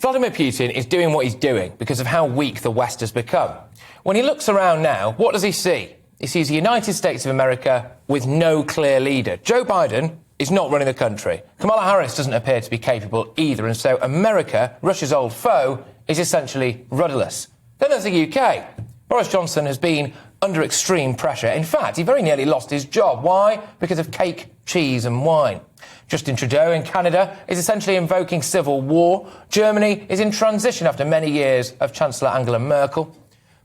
Vladimir Putin is doing what he's doing because of how weak the West has become. When he looks around now, what does he see? He sees the United States of America with no clear leader. Joe Biden is not running the country. Kamala Harris doesn't appear to be capable either, and so America, Russia's old foe, is essentially rudderless. Then there's the UK. Boris Johnson has been under extreme pressure. In fact, he very nearly lost his job. Why? Because of cake, cheese and wine. Justin Trudeau in Canada is essentially invoking civil war. Germany is in transition after many years of Chancellor Angela Merkel.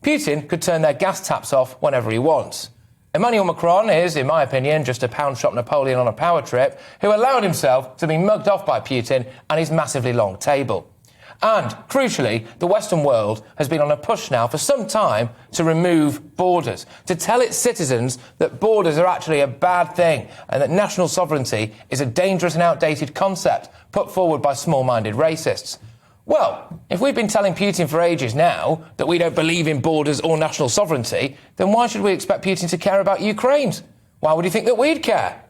Putin could turn their gas taps off whenever he wants. Emmanuel Macron is, in my opinion, just a pound-shop Napoleon on a power trip who allowed himself to be mugged off by Putin and his massively long table. And, crucially, the Western world has been on a push now for some time to remove borders, to tell its citizens that borders are actually a bad thing and that national sovereignty is a dangerous and outdated concept put forward by small-minded racists. Well, if we've been telling Putin for ages now that we don't believe in borders or national sovereignty, then why should we expect Putin to care about Ukraine? Why would he think that we'd care?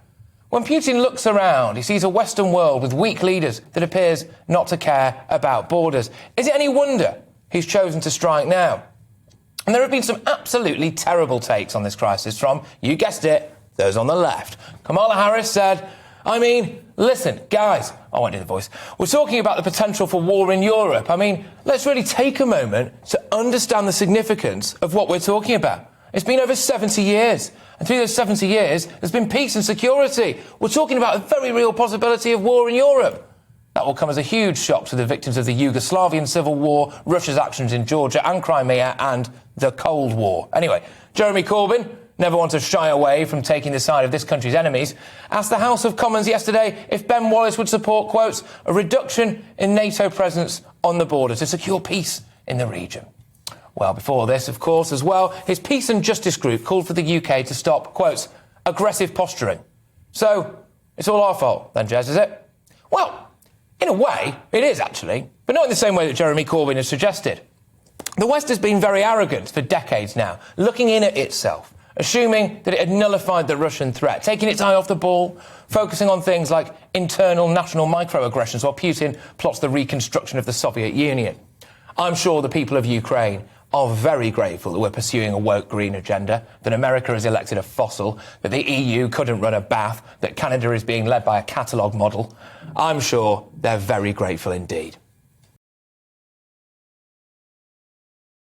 When Putin looks around, he sees a Western world with weak leaders that appears not to care about borders. Is it any wonder he's chosen to strike now? And there have been some absolutely terrible takes on this crisis from, you guessed it, those on the left. Kamala Harris said, listen, guys, I won't do the voice. We're talking about the potential for war in Europe. Let's really take a moment to understand the significance of what we're talking about. It's been over 70 years. And through those 70 years, there's been peace and security. We're talking about a very real possibility of war in Europe. That will come as a huge shock to the victims of the Yugoslavian Civil War, Russia's actions in Georgia and Crimea, and the Cold War. Anyway, Jeremy Corbyn, never one to shy away from taking the side of this country's enemies, asked the House of Commons yesterday if Ben Wallace would support, quotes, a reduction in NATO presence on the border to secure peace in the region. Well, before this, of course, as well, his Peace and Justice Group called for the UK to stop, quotes, aggressive posturing. So, it's all our fault, then, Jez, is it? Well, in a way, it is, actually, but not in the same way that Jeremy Corbyn has suggested. The West has been very arrogant for decades now, looking in at itself, assuming that it had nullified the Russian threat, taking its eye off the ball, focusing on things like internal national microaggressions while Putin plots the reconstruction of the Soviet Union. I'm sure the people of Ukraine are very grateful that we're pursuing a woke green agenda, that America has elected a fossil, that the EU couldn't run a bath, that Canada is being led by a catalogue model. I'm sure they're very grateful indeed.